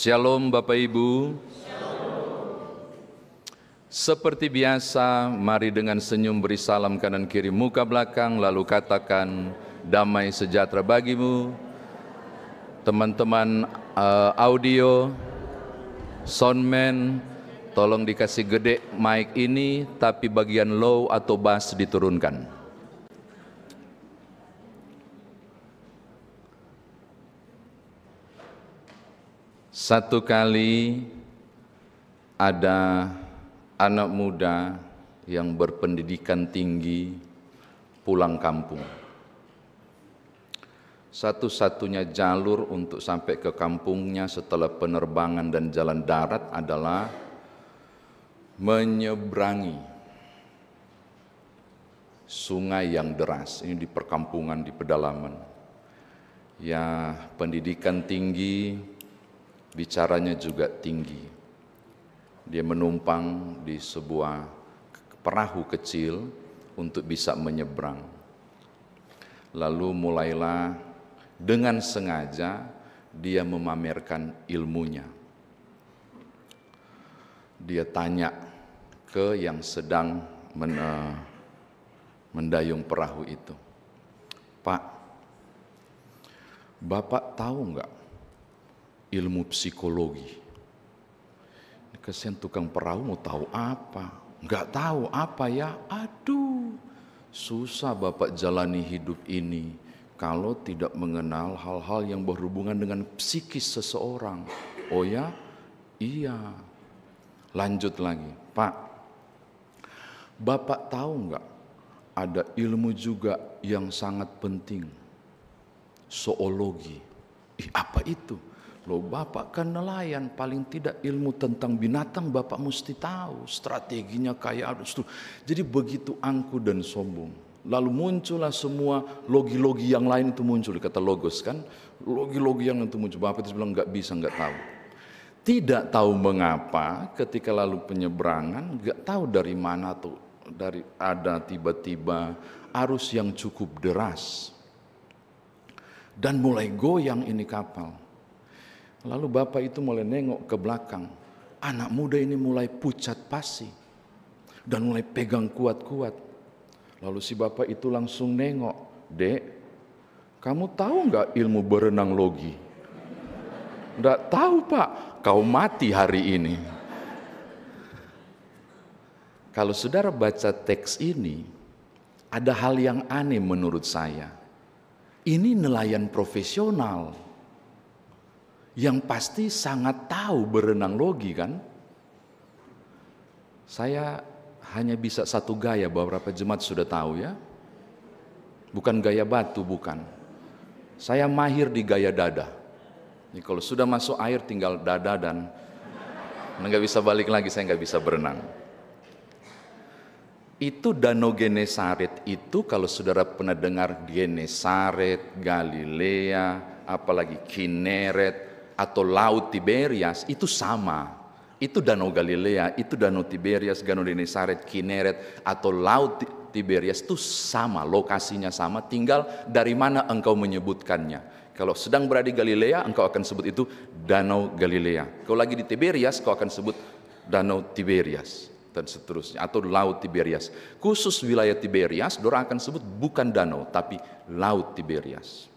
Shalom Bapak Ibu. Seperti biasa, mari dengan senyum beri salam kanan kiri muka belakang, lalu katakan damai sejahtera bagimu. Teman-teman audio, soundman, tolong dikasih gede mic ini, tapi bagian low atau bass diturunkan. Satu kali ada anak muda yang berpendidikan tinggi pulang kampung. Satu-satunya jalur untuk sampai ke kampungnya setelah penerbangan dan jalan darat adalah menyeberangi sungai yang deras. Ini di perkampungan, di pedalaman. Ya, pendidikan tinggi, bicaranya juga tinggi. Dia menumpang di sebuah perahu kecil untuk bisa menyeberang. Lalu mulailah dengan sengaja dia memamerkan ilmunya. Dia tanya ke yang sedang mendayung perahu itu, "Pak, Bapak tahu enggak ilmu psikologi?" Kasihan tukang perahu mau tahu apa? Enggak tahu apa ya? Aduh, susah Bapak jalani hidup ini kalau tidak mengenal hal-hal yang berhubungan dengan psikis seseorang. Oh ya? Iya. Lanjut lagi, "Pak, Bapak tahu enggak ada ilmu juga yang sangat penting? Zoologi." Ih, apa itu? Loh, Bapak kan nelayan, paling tidak ilmu tentang binatang Bapak mesti tahu, strateginya kayak apa. Jadi begitu angku dan sombong. Lalu muncullah semua logi-logi yang lain itu muncul, kata logos kan, logi-logi yang itu muncul. Bapak itu bilang nggak bisa, nggak tahu. Tidak tahu mengapa ketika lalu penyeberangan, nggak tahu dari mana tuh, dari ada tiba-tiba arus yang cukup deras dan mulai goyang ini kapal. Lalu Bapak itu mulai nengok ke belakang. Anak muda ini mulai pucat pasi dan mulai pegang kuat-kuat. Lalu si Bapak itu langsung nengok, "Dek, kamu tahu nggak ilmu berenang logi?" "Nggak tahu Pak." "Kau mati hari ini." Kalau saudara baca teks ini, ada hal yang aneh menurut saya. Ini nelayan profesional yang pasti sangat tahu berenang logi kan. Saya hanya bisa satu gaya, beberapa jemaat sudah tahu ya. Bukan gaya batu, bukan. Saya mahir di gaya dada. Jadi kalau sudah masuk air tinggal dada dan nggak bisa balik lagi, saya nggak bisa berenang. Itu Danau Genesaret itu, kalau saudara pernah dengar Genesaret, Galilea, apalagi Kineret, atau Laut Tiberias, itu sama. Itu Danau Galilea, itu Danau Tiberias, Danau Genesaret, Kineret, atau Laut Tiberias itu sama, lokasinya sama, tinggal dari mana engkau menyebutkannya. Kalau sedang berada di Galilea, engkau akan sebut itu Danau Galilea. Kalau lagi di Tiberias, kau akan sebut Danau Tiberias, dan seterusnya, atau Laut Tiberias. Khusus wilayah Tiberias, dorang akan sebut bukan danau, tapi Laut Tiberias.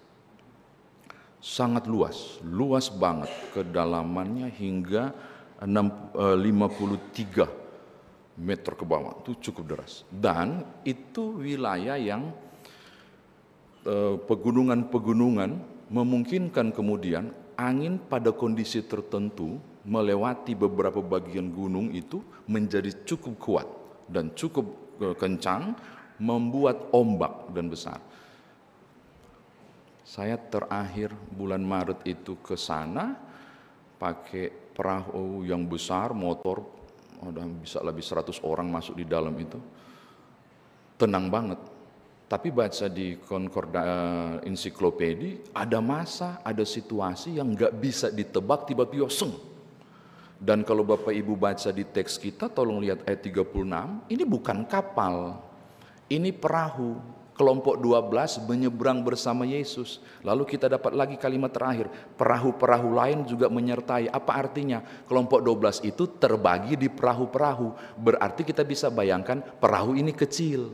Sangat luas, luas banget, kedalamannya hingga 53 meter ke bawah, itu cukup deras. Dan itu wilayah yang pegunungan-pegunungan memungkinkan kemudian angin pada kondisi tertentu melewati beberapa bagian gunung itu menjadi cukup kuat dan cukup kencang, membuat ombak dan besar. Saya terakhir bulan Maret itu ke sana pakai perahu yang besar, motor, udah bisa lebih 100 orang masuk di dalam itu. Tenang banget. Tapi baca di ensiklopedi, ada masa, ada situasi yang nggak bisa ditebak, tiba-tiba seng. Dan kalau Bapak Ibu baca di teks kita, tolong lihat ayat 36, ini bukan kapal, ini perahu. Kelompok 12 menyeberang bersama Yesus. Lalu kita dapat lagi kalimat terakhir, perahu-perahu lain juga menyertai. Apa artinya? Kelompok 12 itu terbagi di perahu-perahu. Berarti kita bisa bayangkan perahu ini kecil.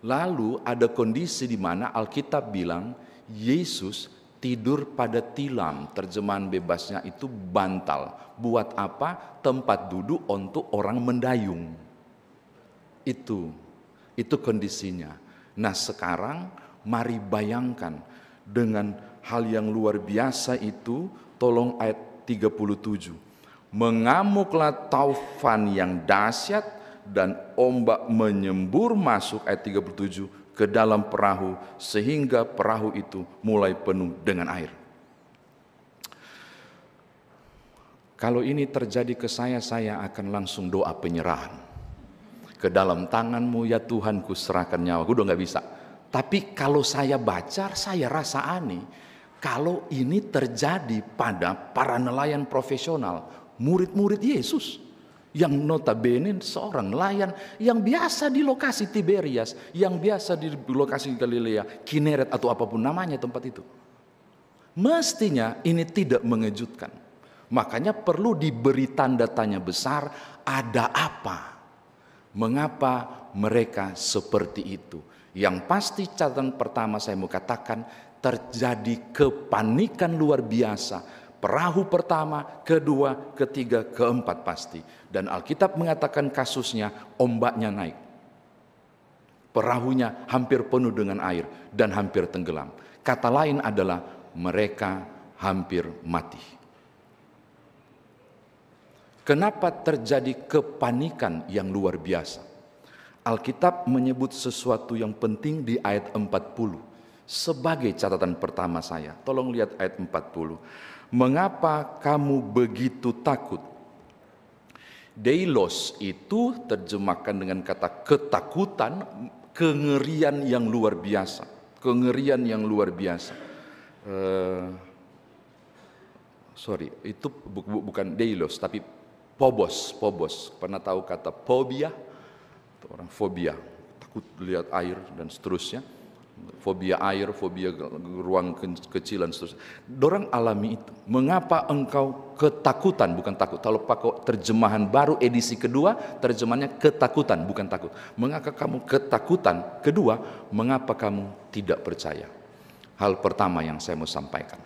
Lalu ada kondisi di mana Alkitab bilang Yesus tidur pada tilam. Terjemahan bebasnya itu bantal. Buat apa? Tempat duduk untuk orang mendayung. Itu kondisinya. Nah sekarang mari bayangkan dengan hal yang luar biasa itu, tolong ayat 37. Mengamuklah taufan yang dahsyat dan ombak menyembur masuk, ayat 37, ke dalam perahu sehingga perahu itu mulai penuh dengan air. Kalau ini terjadi ke saya akan langsung doa penyerahan. Ke dalam tangan-Mu ya Tuhan ku serahkan nyawa. Gue udah gak bisa. Tapi kalau saya baca, saya rasa aneh. Kalau ini terjadi pada para nelayan profesional, murid-murid Yesus, yang notabene seorang nelayan yang biasa di lokasi Tiberias, yang biasa di lokasi Galilea, Kineret atau apapun namanya tempat itu. Mestinya ini tidak mengejutkan. Makanya perlu diberi tanda tanya besar, ada apa? Mengapa mereka seperti itu? Yang pasti catatan pertama saya mau katakan, terjadi kepanikan luar biasa. Perahu pertama, kedua, ketiga, keempat pasti. Dan Alkitab mengatakan kasusnya ombaknya naik. Perahunya hampir penuh dengan air dan hampir tenggelam. Kata lain adalah mereka hampir mati. Kenapa terjadi kepanikan yang luar biasa? Alkitab menyebut sesuatu yang penting di ayat 40 sebagai catatan pertama saya. Tolong lihat ayat 40. Mengapa kamu begitu takut? Deilos itu terjemahkan dengan kata ketakutan, kengerian yang luar biasa. Kengerian yang luar biasa. Itu bukan deilos tapi Phobos. Pernah tahu kata fobia? Orang fobia, takut lihat air dan seterusnya. Fobia air, fobia ruang kecil dan seterusnya. Dorang alami itu. Mengapa engkau ketakutan, bukan takut. Kalau pakai terjemahan baru edisi kedua, terjemahannya ketakutan, bukan takut. Mengapa kamu ketakutan? Kedua, mengapa kamu tidak percaya? Hal pertama yang saya mau sampaikan.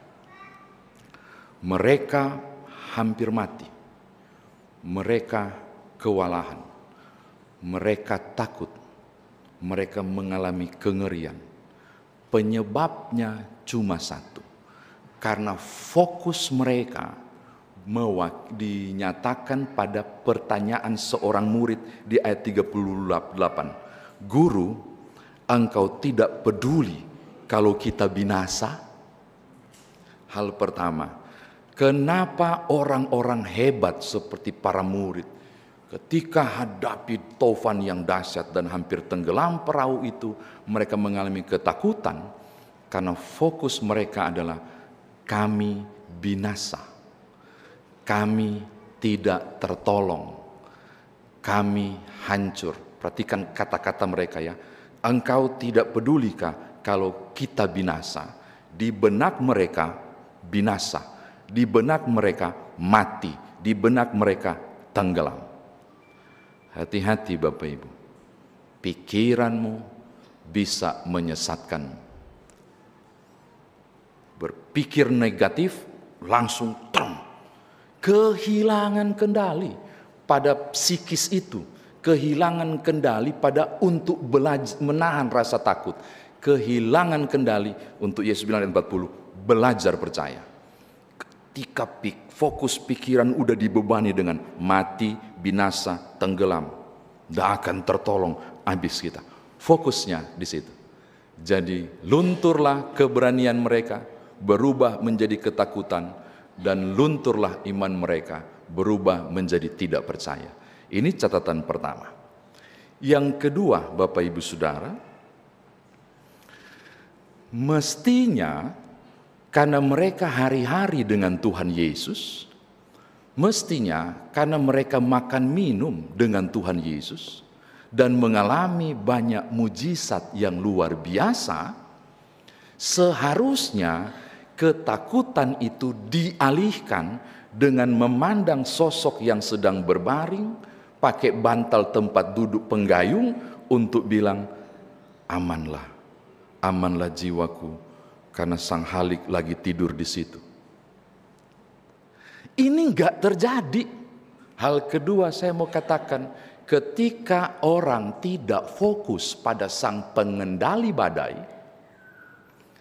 Mereka hampir mati. Mereka kewalahan, mereka takut, mereka mengalami kengerian. Penyebabnya cuma satu, karena fokus mereka dinyatakan pada pertanyaan seorang murid di ayat 38. Guru, engkau tidak peduli kalau kita binasa? Hal pertama, kenapa orang-orang hebat seperti para murid ketika hadapi taufan yang dahsyat dan hampir tenggelam perahu itu, mereka mengalami ketakutan karena fokus mereka adalah kami binasa, kami tidak tertolong, kami hancur. Perhatikan kata-kata mereka ya. Engkau tidak pedulikah kalau kita binasa? Di benak mereka binasa. Di benak mereka mati, di benak mereka tenggelam. Hati-hati Bapak Ibu, pikiranmu bisa menyesatkanmu. Berpikir negatif langsung kehilangan kendali pada psikis itu, kehilangan kendali pada untuk menahan rasa takut, kehilangan kendali untuk Yesus bilang ayat 40, belajar percaya. Ketika fokus pikiran udah dibebani dengan mati, binasa, tenggelam, tidak akan tertolong, habis kita. Fokusnya di situ. Jadi lunturlah keberanian mereka, berubah menjadi ketakutan, dan lunturlah iman mereka, berubah menjadi tidak percaya. Ini catatan pertama. Yang kedua, Bapak Ibu Saudara, mestinya karena mereka hari-hari dengan Tuhan Yesus, mestinya karena mereka makan minum dengan Tuhan Yesus, dan mengalami banyak mujizat yang luar biasa, seharusnya ketakutan itu dialihkan dengan memandang sosok yang sedang berbaring, pakai bantal tempat duduk penggayung untuk bilang, amanlah, amanlah jiwaku, karena Sang Halik lagi tidur di situ. Ini enggak terjadi. Hal kedua saya mau katakan, ketika orang tidak fokus pada Sang Pengendali badai,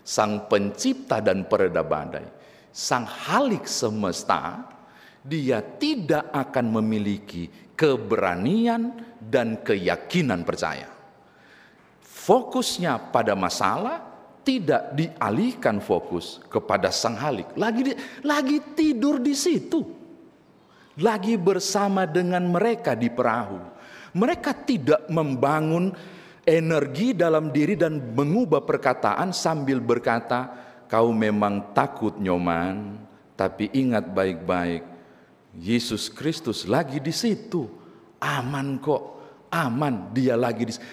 Sang Pencipta dan Pereda badai, Sang Halik semesta, dia tidak akan memiliki keberanian dan keyakinan percaya. Fokusnya pada masalah, tidak dialihkan fokus kepada Sang Halik. Lagi tidur di situ. Lagi bersama dengan mereka di perahu. Mereka tidak membangun energi dalam diri dan mengubah perkataan sambil berkata, kau memang takut nyoman, tapi ingat baik-baik, Yesus Kristus lagi di situ. Aman kok, aman, dia lagi di situ.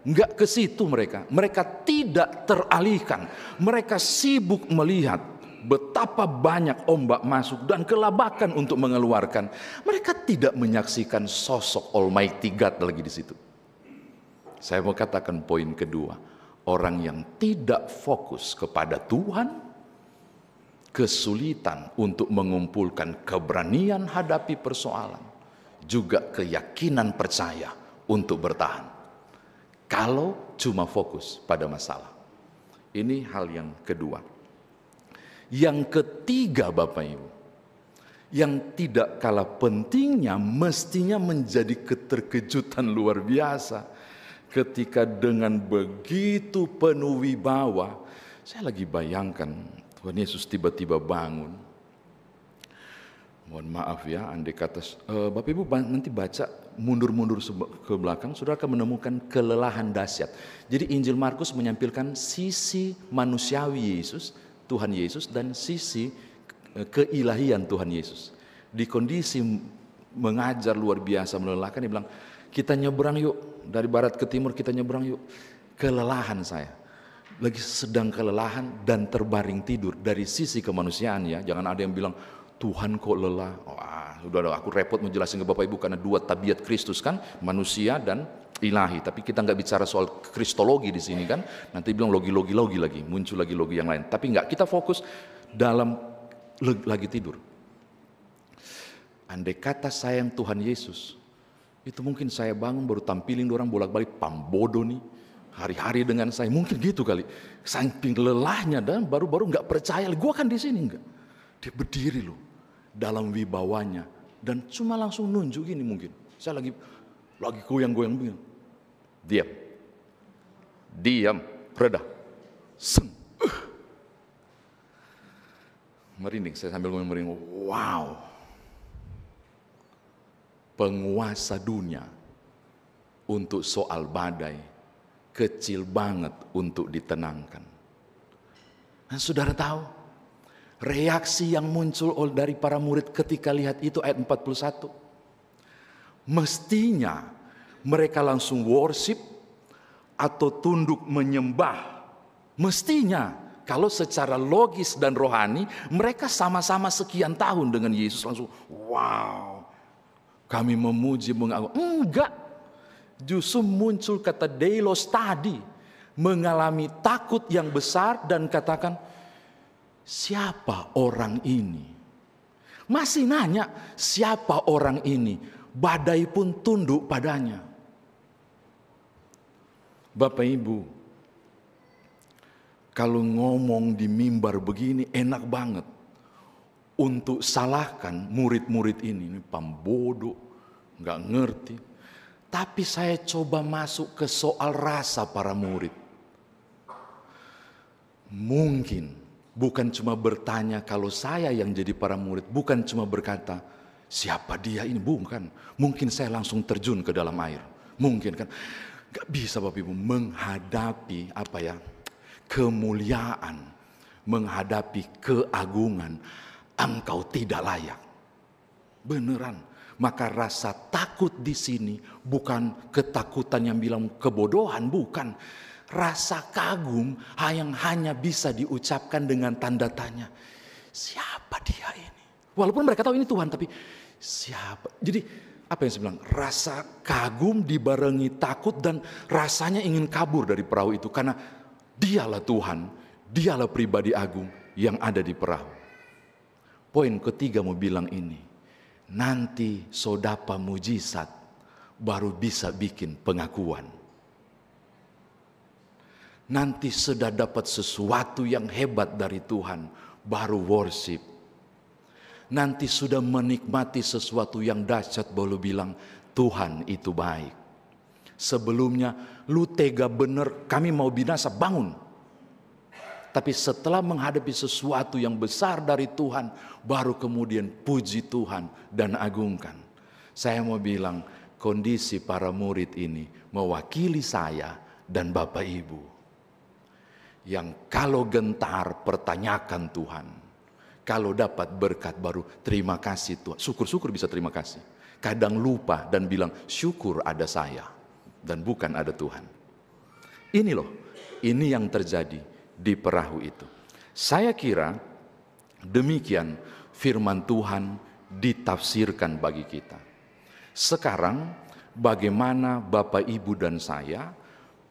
Enggak ke situ mereka. Mereka tidak teralihkan. Mereka sibuk melihat betapa banyak ombak masuk dan kelabakan untuk mengeluarkan. Mereka tidak menyaksikan sosok Almighty God lagi di situ. Saya mau katakan poin kedua. Orang yang tidak fokus kepada Tuhan, kesulitan untuk mengumpulkan keberanian hadapi persoalan, juga keyakinan percaya untuk bertahan. Kalau cuma fokus pada masalah. Ini hal yang kedua. Yang ketiga Bapak Ibu, yang tidak kalah pentingnya mestinya menjadi keterkejutan luar biasa. Ketika dengan begitu penuh wibawa, saya lagi bayangkan Tuhan Yesus tiba-tiba bangun. Mohon maaf ya, andai kata Bapak Ibu nanti baca mundur-mundur ke belakang, saudara akan menemukan kelelahan dahsyat. Jadi Injil Markus menyampilkan sisi manusiawi Yesus, Tuhan Yesus, dan sisi keilahian Tuhan Yesus. Di kondisi mengajar luar biasa melelahkan, dia bilang, kita nyebrang yuk, dari barat ke timur kita nyebrang yuk. Kelelahan saya, lagi sedang kelelahan dan terbaring tidur. Dari sisi kemanusiaan ya, jangan ada yang bilang, Tuhan kok lelah. Udah aku repot menjelaskan ke Bapak Ibu karena dua tabiat Kristus kan, manusia dan ilahi. Tapi kita nggak bicara soal kristologi di sini kan. Nanti bilang logi lagi, muncul lagi logi yang lain. Tapi nggak, kita fokus dalam lagi tidur. Andai kata sayang Tuhan Yesus, itu mungkin saya bangun baru tampilin orang bolak-balik pambodo nih, hari-hari dengan saya, mungkin gitu kali. Saking lelahnya dan baru-baru nggak percaya, gue kan di sini enggak. Dia berdiri loh dalam wibawanya dan cuma langsung nunjuk gini mungkin. Saya lagi goyang-goyang begini. Diam, reda, seng. Merinding, saya sambil ngomong merinding. Wow, penguasa dunia untuk soal badai kecil banget untuk ditenangkan. Dan saudara tahu reaksi yang muncul dari para murid ketika lihat itu ayat 41. Mestinya mereka langsung worship atau tunduk menyembah. Mestinya kalau secara logis dan rohani mereka sama-sama sekian tahun dengan Yesus langsung wow, kami memuji mengagungkan. Enggak, justru muncul kata deilos tadi, mengalami takut yang besar dan katakan, siapa orang ini? Masih nanya, siapa orang ini? Badai pun tunduk padanya. Bapak Ibu, kalau ngomong di mimbar begini enak banget untuk salahkan murid-murid ini pambodo, nggak ngerti. Tapi saya coba masuk ke soal rasa para murid. Mungkin bukan cuma bertanya kalau saya yang jadi para murid, bukan cuma berkata siapa dia ini, bukan. Mungkin saya langsung terjun ke dalam air, mungkin kan. Gak bisa Bapak Ibu menghadapi kemuliaan, menghadapi keagungan. Engkau tidak layak. Beneran, Maka rasa takut di sini bukan ketakutan yang bilang kebodohan, bukan. Rasa kagum yang hanya bisa diucapkan dengan tanda tanya. Siapa dia ini? Walaupun mereka tahu ini Tuhan, tapi siapa? Jadi apa yang saya bilang? Rasa kagum dibarengi takut dan rasanya ingin kabur dari perahu itu. Karena dialah Tuhan, dialah pribadi agung yang ada di perahu. Poin ketiga mau bilang ini. Nanti sodapa mujizat baru bisa bikin pengakuan. Nanti sudah dapat sesuatu yang hebat dari Tuhan, baru worship. Nanti sudah menikmati sesuatu yang dahsyat, baru bilang Tuhan itu baik. Sebelumnya lu tega bener, kami mau binasa, bangun. Tapi setelah menghadapi sesuatu yang besar dari Tuhan, baru kemudian puji Tuhan dan agungkan. Saya mau bilang, kondisi para murid ini mewakili saya dan Bapak Ibu. Yang kalau gentar pertanyakan Tuhan. Kalau dapat berkat baru terima kasih Tuhan. Syukur-syukur bisa terima kasih. Kadang lupa dan bilang syukur ada saya dan bukan ada Tuhan. Ini loh, ini yang terjadi di perahu itu. Saya kira demikian firman Tuhan ditafsirkan bagi kita. Sekarang bagaimana Bapak Ibu dan saya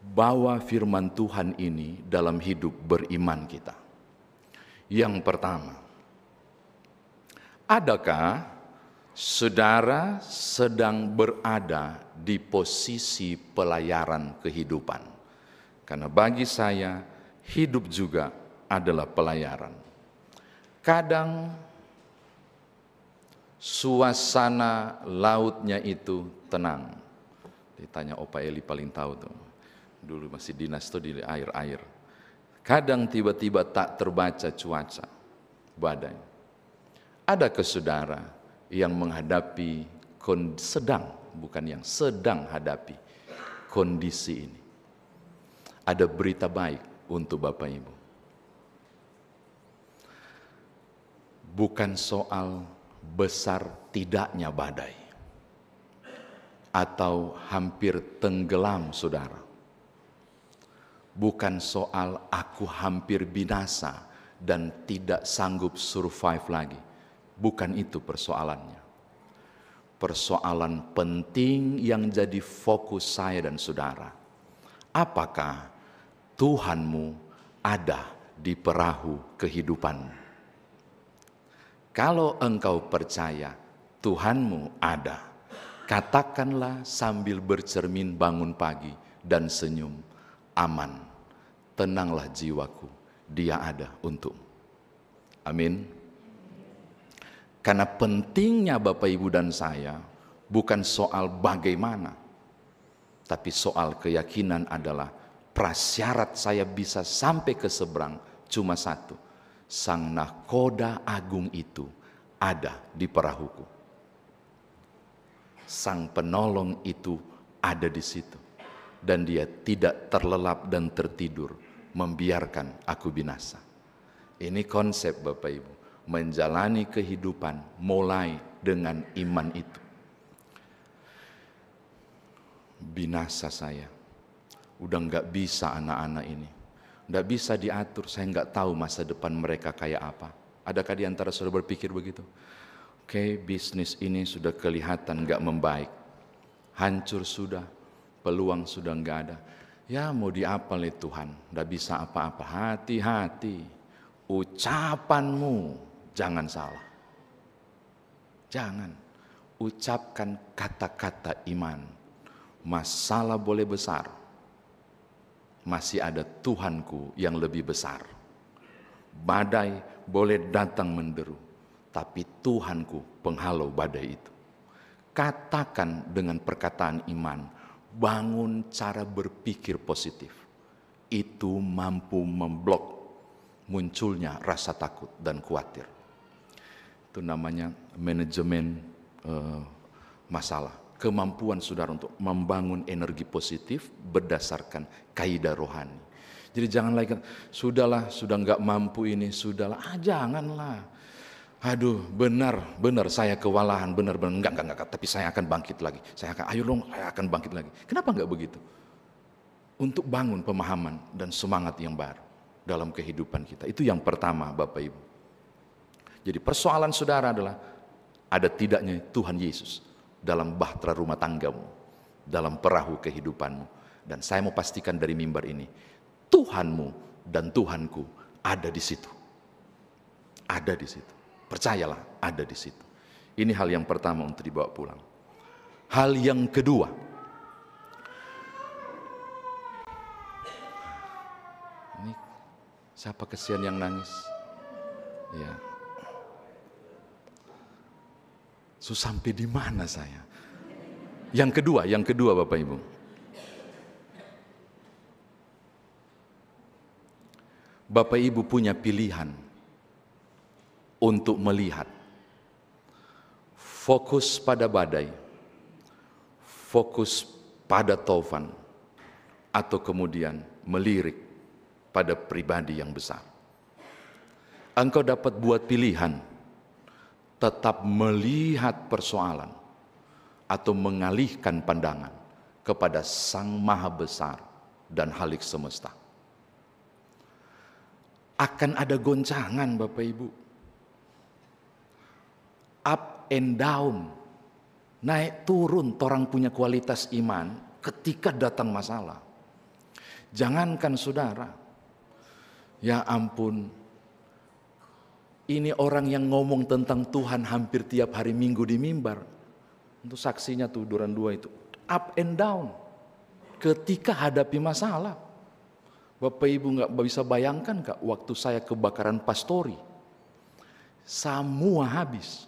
bawa firman Tuhan ini dalam hidup beriman kita. Yang pertama, adakah saudara sedang berada di posisi pelayaran kehidupan? Karena bagi saya hidup juga adalah pelayaran. Kadang suasana lautnya itu tenang. Ditanya Opa Eli paling tahu tuh. Dulu masih dinas tuh di air-air. Kadang tiba-tiba tak terbaca cuaca, badai. Ada saudara yang menghadapi sedang hadapi kondisi ini. Ada berita baik untuk Bapak Ibu. Bukan soal besar tidaknya badai atau hampir tenggelam saudara. Bukan soal aku hampir binasa dan tidak sanggup survive lagi. Bukan itu persoalannya. Persoalan penting yang jadi fokus saya dan saudara. Apakah Tuhanmu ada di perahu kehidupanmu? Kalau engkau percaya Tuhanmu ada, katakanlah sambil bercermin bangun pagi dan senyum, aman, tenanglah jiwaku, Dia ada untukmu. Amin. Karena pentingnya Bapak Ibu dan saya bukan soal bagaimana, tapi soal keyakinan adalah prasyarat saya bisa sampai ke seberang cuma satu. Sang nahkoda agung itu ada di perahuku. Sang penolong itu ada di situ. Dan dia tidak terlelap dan tertidur membiarkan aku binasa. Ini konsep Bapak Ibu. Menjalani kehidupan mulai dengan iman itu. Binasa saya. Udah nggak bisa anak-anak ini. Nggak bisa diatur, saya nggak tahu masa depan mereka kayak apa. Adakah di antara saudara berpikir begitu? Oke, bisnis ini sudah kelihatan nggak membaik. Hancur sudah, peluang sudah nggak ada. Ya mau diapa oleh Tuhan, nggak bisa apa-apa. Hati-hati, ucapanmu jangan salah. Jangan, ucapkan kata-kata iman. Masalah boleh besar, masih ada Tuhanku yang lebih besar. Badai boleh datang menderu, tapi Tuhanku penghalau badai itu. Katakan dengan perkataan iman, bangun cara berpikir positif. Itu mampu memblok munculnya rasa takut dan khawatir. Itu namanya manajemen masalah. Kemampuan saudara untuk membangun energi positif berdasarkan kaidah rohani. Jadi jangan lagi, sudahlah, sudah nggak mampu ini, sudahlah, janganlah. Aduh, benar saya kewalahan, benar, enggak, tapi saya akan bangkit lagi. Saya akan bangkit lagi. Kenapa enggak begitu? Untuk bangun pemahaman dan semangat yang baru dalam kehidupan kita. Itu yang pertama, Bapak Ibu. Jadi persoalan saudara adalah ada tidaknya Tuhan Yesus dalam bahtera rumah tanggamu, dalam perahu kehidupanmu. Dan saya mau pastikan dari mimbar ini, Tuhanmu dan Tuhanku ada di situ. Ada di situ. Percayalah, ada di situ. Ini hal yang pertama untuk dibawa pulang. Hal yang kedua, ini siapa kesian yang nangis? Ya. Sampai di mana saya? Yang kedua Bapak Ibu. Bapak Ibu punya pilihan untuk melihat, fokus pada badai, fokus pada taufan, atau kemudian melirik pada pribadi yang besar. Engkau dapat buat pilihan, tetap melihat persoalan atau mengalihkan pandangan kepada Sang Maha Besar dan Khalik semesta. Akan ada goncangan Bapak Ibu, up and down, naik turun orang punya kualitas iman ketika datang masalah. Jangankan saudara, ya ampun, ini orang yang ngomong tentang Tuhan hampir tiap hari Minggu di mimbar. Untuk saksinya tuh Duran 2 itu, up and down ketika hadapi masalah. Bapak Ibu nggak bisa bayangkan Kak, waktu saya kebakaran Pastori, semua habis,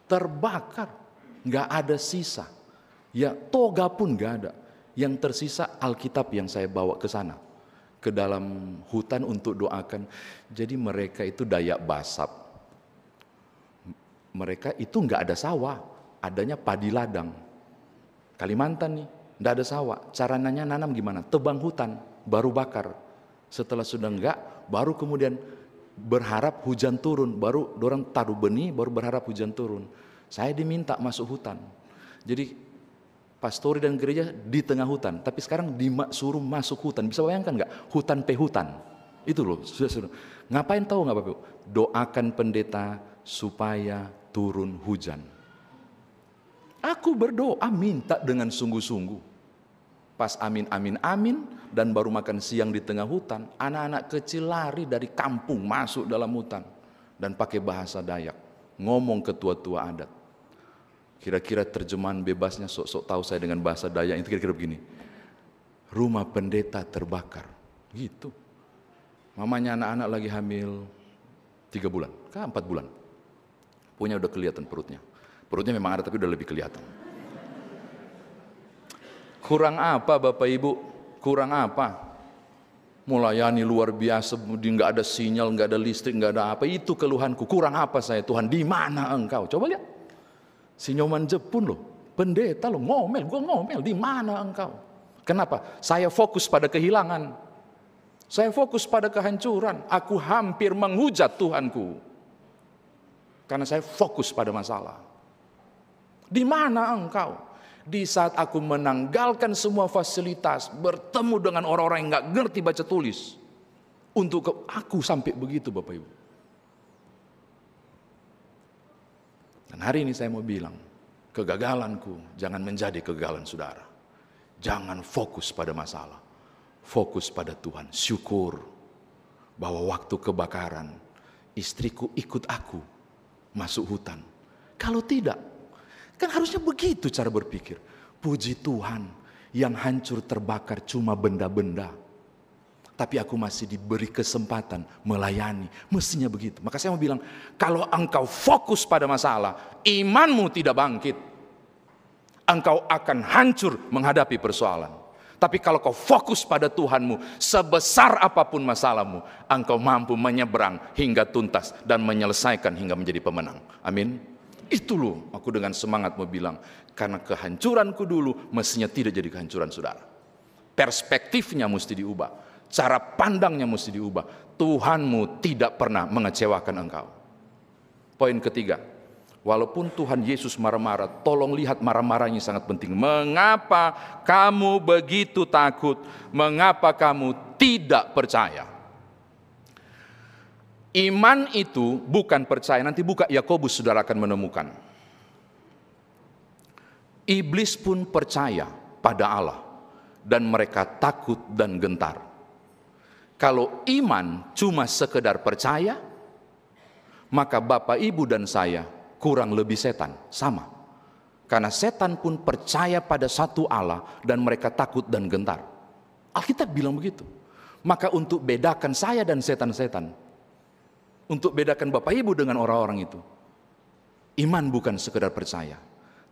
terbakar, nggak ada sisa. Ya toga pun nggak ada. Yang tersisa Alkitab yang saya bawa ke sana, ke dalam hutan untuk doakan. Jadi mereka itu Dayak Basap. Mereka itu nggak ada sawah, adanya padi ladang. Kalimantan nih, nggak ada sawah. Caranya nanam gimana? Tebang hutan, baru bakar. Setelah sudah enggak, baru kemudian berharap hujan turun. Baru dorang taruh benih, baru berharap hujan turun. Saya diminta masuk hutan. Jadi pastori dan gereja di tengah hutan. Tapi sekarang disuruh masuk hutan. Bisa bayangkan enggak? Hutan pehutan. Itu loh, sudah. Ngapain tahu enggak Bapak? Doakan pendeta supaya turun hujan. Aku berdoa minta dengan sungguh-sungguh. Pas amin, dan baru makan siang di tengah hutan, anak-anak kecil lari dari kampung masuk dalam hutan dan pakai bahasa Dayak, ngomong ke tua-tua adat. Kira-kira terjemahan bebasnya sok-sok tahu saya dengan bahasa Dayak itu kira-kira begini. Rumah pendeta terbakar, gitu. Mamanya anak-anak lagi hamil 3 bulan, 4 bulan. Punya udah kelihatan perutnya. Perutnya memang ada tapi udah lebih kelihatan. Kurang apa Bapak Ibu? Kurang apa? Melayani luar biasa, nggak ada sinyal, nggak ada listrik, nggak ada apa. Itu keluhanku. Kurang apa saya Tuhan? Di mana Engkau? Coba lihat. Si Nyoman Jepun loh, pendeta loh, ngomel, gue ngomel. Di mana Engkau? Kenapa? Saya fokus pada kehilangan. Saya fokus pada kehancuran. Aku hampir menghujat Tuhanku. Karena saya fokus pada masalah. Di mana Engkau? Di saat aku menanggalkan semua fasilitas, bertemu dengan orang-orang yang gak ngerti baca tulis, untuk aku sampai begitu Bapak Ibu. Dan hari ini saya mau bilang, kegagalanku jangan menjadi kegagalan saudara. Jangan fokus pada masalah, fokus pada Tuhan. Syukur bahwa waktu kebakaran, istriku ikut aku masuk hutan. Kalau tidak, kan harusnya begitu cara berpikir. Puji Tuhan, yang hancur terbakar cuma benda-benda. Tapi aku masih diberi kesempatan melayani. Mestinya begitu. Maka saya mau bilang, kalau engkau fokus pada masalah, imanmu tidak bangkit. Engkau akan hancur menghadapi persoalan. Tapi kalau kau fokus pada Tuhanmu, sebesar apapun masalahmu, engkau mampu menyeberang hingga tuntas dan menyelesaikan hingga menjadi pemenang. Amin. Itu loh aku dengan semangat mau bilang, karena kehancuranku dulu mestinya tidak jadi kehancuran saudara. Perspektifnya mesti diubah, cara pandangnya mesti diubah. Tuhanmu tidak pernah mengecewakan engkau. Poin ketiga, walaupun Tuhan Yesus marah-marah, tolong lihat marah-marahnya sangat penting. Mengapa kamu begitu takut? Mengapa kamu tidak percaya? Iman itu bukan percaya. Nanti buka Yakobus, saudara akan menemukan. Iblis pun percaya pada Allah, dan mereka takut dan gentar. Kalau iman cuma sekedar percaya, maka Bapak, Ibu, dan saya kurang lebih setan, sama. Karena setan pun percaya pada satu Allah dan mereka takut dan gentar. Alkitab bilang begitu. Maka untuk bedakan saya dan setan-setan, untuk bedakan Bapak Ibu dengan orang-orang itu, iman bukan sekedar percaya,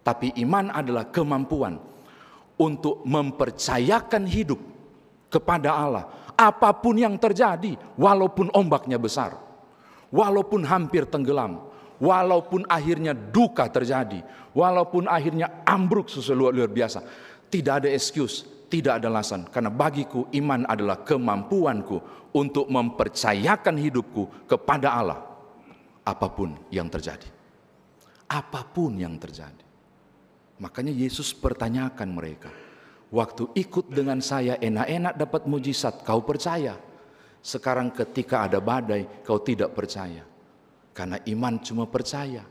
tapi iman adalah kemampuan untuk mempercayakan hidup kepada Allah. Apapun yang terjadi, walaupun ombaknya besar, walaupun hampir tenggelam, walaupun akhirnya duka terjadi, walaupun akhirnya ambruk sesuatu luar biasa, tidak ada excuse, tidak ada alasan. Karena bagiku iman adalah kemampuanku untuk mempercayakan hidupku kepada Allah. Apapun yang terjadi. Apapun yang terjadi. Makanya Yesus pertanyakan mereka, waktu ikut dengan saya enak-enak dapat mujizat, kau percaya? Sekarang ketika ada badai, kau tidak percaya. Karena iman cuma percaya,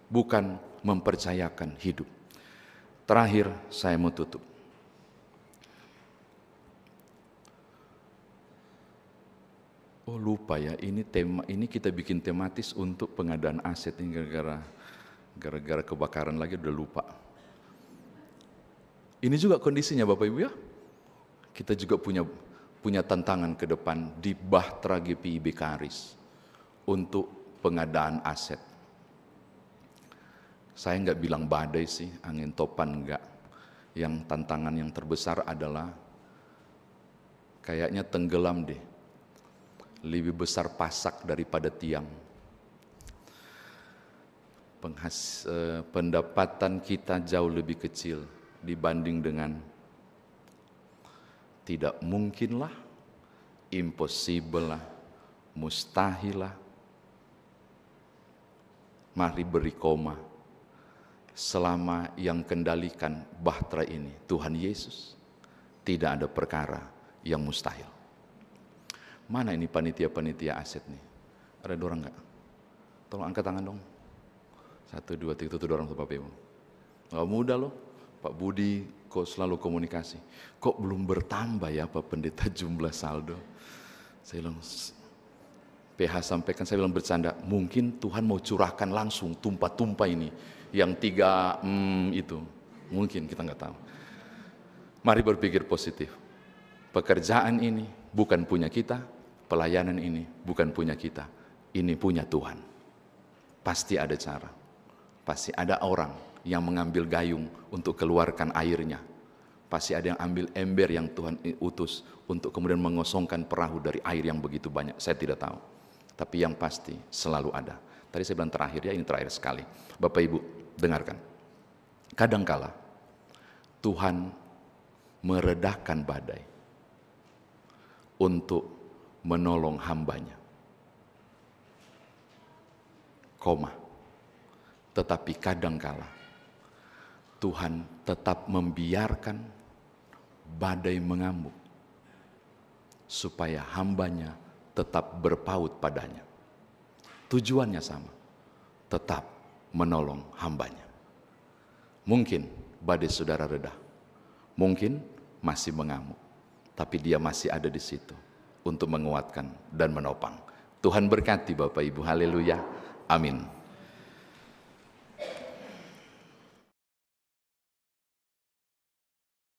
bukan mempercayakan hidup. Terakhir, saya mau tutup. Oh lupa ya, ini kita bikin tematis untuk pengadaan aset ini gara-gara kebakaran lagi udah lupa. Ini juga kondisinya Bapak Ibu ya. Kita juga punya tantangan ke depan di Bahtera GPIB Karis untuk pengadaan aset. Saya nggak bilang badai sih, angin topan enggak. Yang tantangan yang terbesar adalah kayaknya tenggelam deh. Lebih besar pasak daripada tiang. Pendapatan kita jauh lebih kecil dibanding dengan tidak mungkin lah, impossible lah, mustahil lah. Mari beri koma. Selama yang kendalikan Bahtera ini Tuhan Yesus, tidak ada perkara yang mustahil. Mana ini panitia-panitia aset nih? Ada dua orang nggak? Tolong angkat tangan dong. 1, 2, 3, tuh dorong tuh Bapak Ibu. Nggak mudah loh. Pak Budi kok selalu komunikasi. Kok belum bertambah ya Pak Pendeta jumlah saldo? Saya bilang, PH sampaikan, saya bilang bercanda. Mungkin Tuhan mau curahkan langsung tumpah-tumpah ini. Yang 3 itu. Mungkin kita nggak tahu. Mari berpikir positif. Pekerjaan ini bukan punya kita. Pelayanan ini bukan punya kita, ini punya Tuhan. Pasti ada cara, pasti ada orang yang mengambil gayung untuk keluarkan airnya. Pasti ada yang ambil ember yang Tuhan utus untuk kemudian mengosongkan perahu dari air yang begitu banyak. Saya tidak tahu, tapi yang pasti selalu ada. Tadi saya bilang terakhir ya, ini terakhir sekali. Bapak Ibu, dengarkan. Kadangkala Tuhan meredahkan badai untuk menolong hambanya. Tetapi kadangkala Tuhan tetap membiarkan badai mengamuk supaya hambanya tetap berpaut padanya. Tujuannya sama, tetap menolong hambanya. Mungkin badai saudara reda, mungkin masih mengamuk, tapi dia masih ada di situ untuk menguatkan dan menopang. Tuhan berkati Bapak Ibu, haleluya, amin.